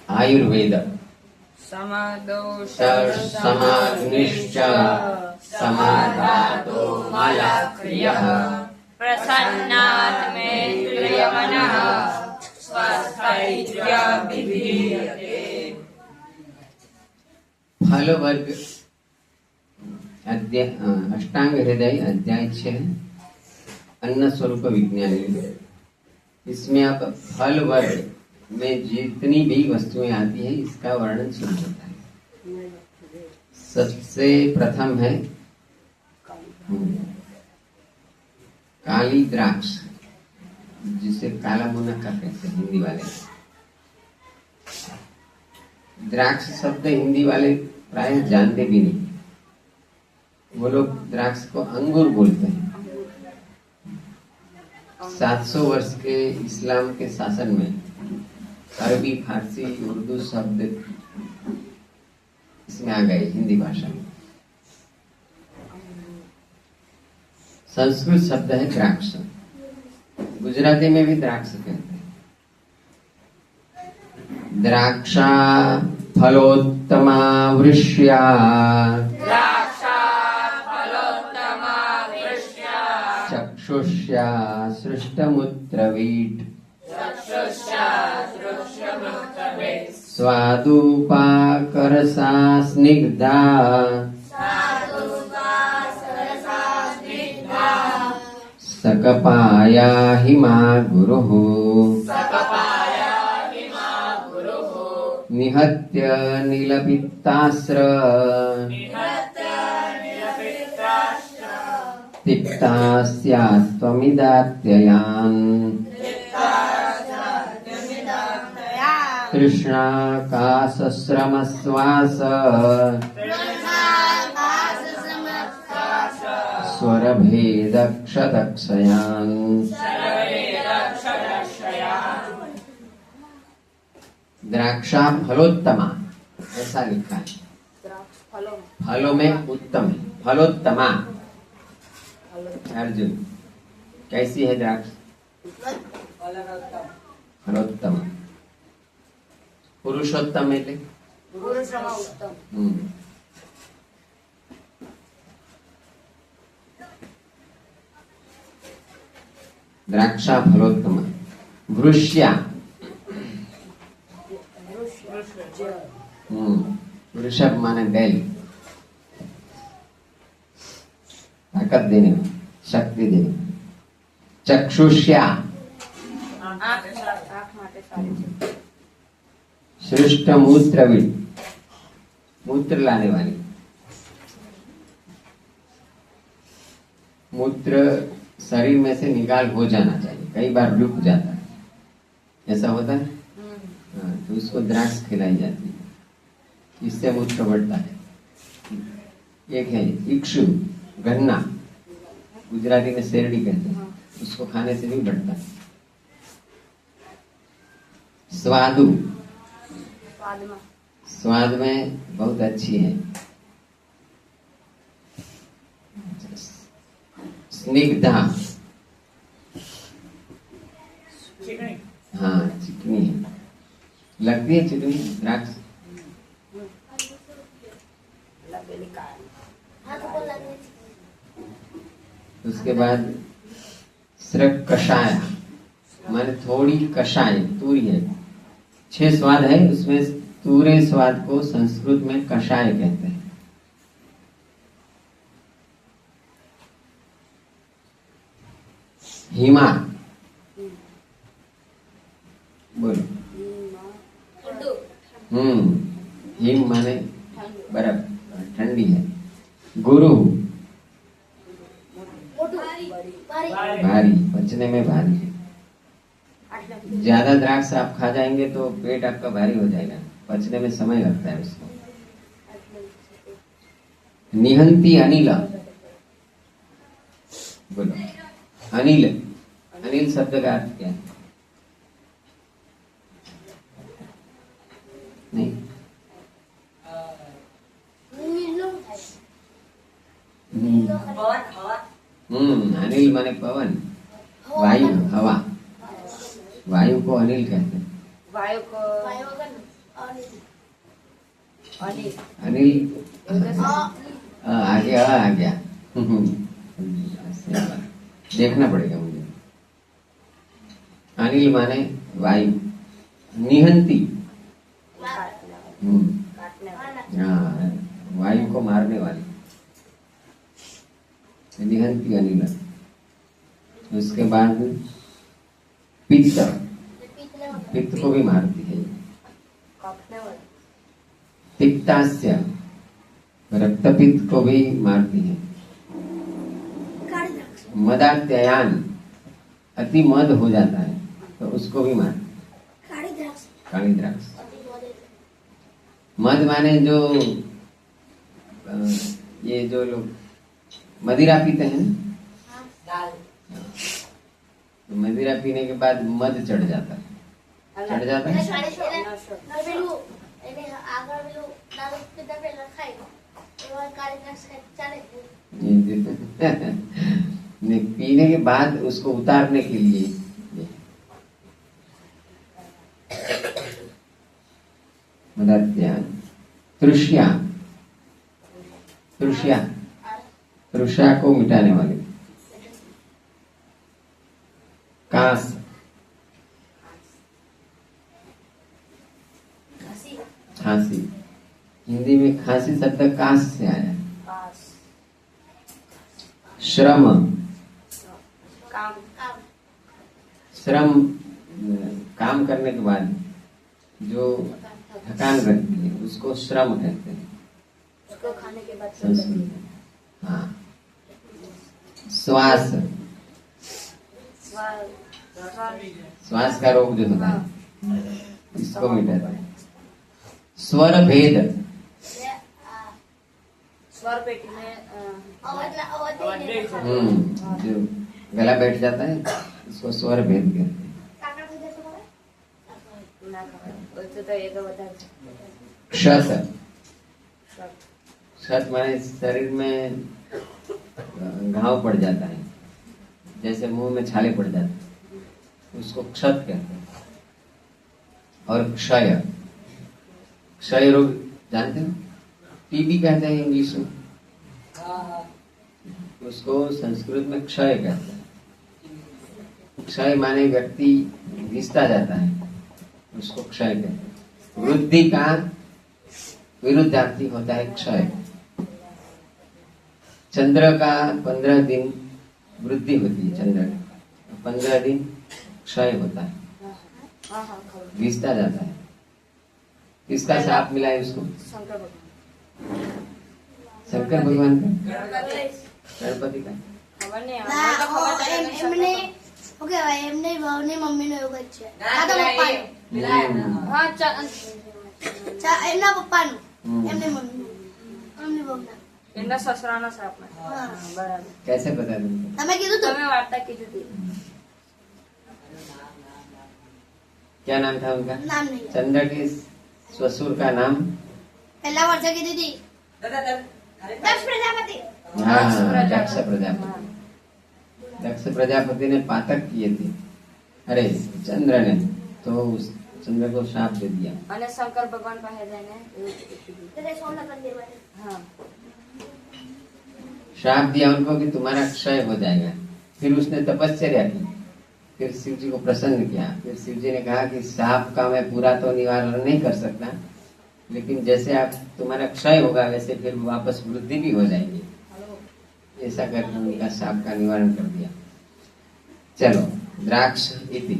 आयुर्वेद समदोष समाग्निश्च समाधातो मलक्रियः प्रसन्नात्मेन्द्रियमनः स्वस्थैर्यविधीयते। फल वर्ग अष्टांग हृदय अध्याय 6 अन्न स्वरूप विज्ञान। इसमें आप फल वर्ग में जितनी भी वस्तुएं आती है इसका वर्णन शुरू होता है। सबसे प्रथम है काली द्राक्ष, जिसे काला मुनक्का कहते हैं हिंदी वाले। द्राक्ष शब्द हिंदी वाले प्राय जानते भी नहीं, वो लोग द्राक्ष को अंगूर बोलते हैं। 700 वर्ष के इस्लाम के शासन में अरबी, फारसी, उर्दू शब्द इसमें आ गए हिंदी भाषा में। संस्कृत शब्द है द्राक्ष, गुजराती में भी द्राक्ष कहते हैं। द्राक्षा फलोत्तमा वृष्या चक्षुष्या सृष्टमुत्रवीट स्वादुपाकरसा स्निग्धा सकपाया हिमा गुरुः निहत्य नीलपित्तास्र तिक्तास्यास्त्वमिदात्ययान् तृष्णाकाशश्रमश्वास स्वरभेदक्षदक्षयान्। द्राक्षा फलोत्तमा ऐसा लिखा है, फलों में उत्तम है। फलोत्तमा अर्जुन, कैसी है द्राक्ष? फलोत्तम। पुरुषोत्तम એટલે द्राक्षा फलोत्तम। वृष्या वृषभ माने बैल, ताकत देने, शक्ति देने। चक्षुष्या श्रेष्ठ मूत्रवीट, मूत्र लाने वाली। मूत्र शरीर में से निकाल हो जाना चाहिए, कई बार रुक जाता है, ऐसा होता है। तो उसको द्राक्ष खिलाई जाती है, इससे मूत्र बढ़ता है। एक है इक्षु, गन्ना, गुजराती में शेरडी कहते हैं, उसको खाने से भी बढ़ता है। स्वादु, स्वाद में बहुत अच्छी है। स्निग्धा, हाँ चिकनी है, लगती है चिकनी द्राक्ष। उसके बाद स्रक कषाय, माने थोड़ी कषाय, तूरी है। 6 स्वाद है, उसमें तूरे स्वाद को संस्कृत में कषाय कहते हैं। हिमा, बोलो। हिम माने बर्फ, ठंडी है। गुरु, भारी, पचने में भारी है। ज्यादा द्राक्ष आप खा जाएंगे तो पेट आपका भारी हो जाएगा, पचने में समय लगता है उसको। निहंती अनिल, बोलो। अनिल, अनिल शब्द का अर्थ क्या है? नहीं, अनिल माने पवन, वायु, हवा। वायु को अनिल कहते हैं। वायु को अनिल अनिल आ गया देखना पड़ेगा मुझे। अनिल माने वायु, निहंती हाँ, वायु को मारने वाली निहंती अनिल। उसके बाद पित्त, पित्त को भी मारती है। पित्तास्य, रक्तपित्त को भी मारती है। मदात्ययान, अति मद हो जाता है तो उसको भी मारती है। काली द्राक्ष, मद माने जो ये जो लोग मदिरा पीते हैं ना, तो मदिरा पीने के बाद मद चढ़ जाता है, चढ़ जाता है। नहीं, पीने के बाद उसको उतारने के लिए मदात्यान। तृष्या, तृष्या, तृष्या को मिटाने वाले। कास, खांसी, हिंदी में खांसी शब्द कास से आया है। श्रम, श्रम काम करने के बाद जो थकान रहती है उसको श्रम कहते हैं। उसको खाने के बाद संस्कृत में हाँ। श्वास, श्वास का रोग जो होता है इसको मिटाता है। स्वर भेद, स्वर पेटी में जो गला बैठ जाता है इसको स्वर भेद कहते हैं। क्षत, क्षत माने शरीर में घाव पड़ जाता है, जैसे मुंह में छाले पड़ जाते हैं उसको क्षत कहते हैं। और क्षय, क्षय रोग जानते हो, टीबी कहते हैं इंग्लिश में, उसको संस्कृत में क्षय कहते हैं। क्षय माने व्यक्ति घिसता जाता है, उसको क्षय कहते हैं। वृद्धि का विरुद्धार्थी होता है क्षय। चंद्र का 15 दिन वृद्धि होती है, चंद्र 15 दिन क्षय होता है, घिसता जाता है। किसका शाप मिला है उसको? शंकर भगवान का, गणपति का। એમને ભાવને મમ્મીનો યોગ જ છે. દાદા પપ્પાનો. હા એમના પપ્પાનું, એમને મમ્મીનું, એમની ભાવના. એમના સસરાના સાપમાં. હા. બરાબર. कैसे पता तुमको? તમે કીધું તો તમે વાર્તા કીધી હતી. क्या नाम था उनका? નામ નહીં. चंद्र के ससुर का नाम? પહેલા વર્ષે કીધી હતી દક્ષ પ્રજાપતિ. हाँ, दक्ष प्रजापति। दक्ष प्रजापति ने पातक किए थे, अरे चंद्र ने, तो उस चंद्र को शाप दे दिया। અને શંકર ભગવાન પાસે જઈને એવું કીધું. તે સોના કરી દેવાને. હા. शाप दिया उनको कि तुम्हारा क्षय हो जाएगा। फिर उसने तपस्या की, फिर शिव जी को प्रसन्न किया। फिर शिव जी ने कहा कि शाप का मैं पूरा तो निवारण नहीं कर सकता, लेकिन जैसे आप तुम्हारा क्षय होगा वैसे फिर वापस वृद्धि भी हो जाएगी। ऐसा करके उनका शाप का निवारण कर दिया। चलो, द्राक्ष इति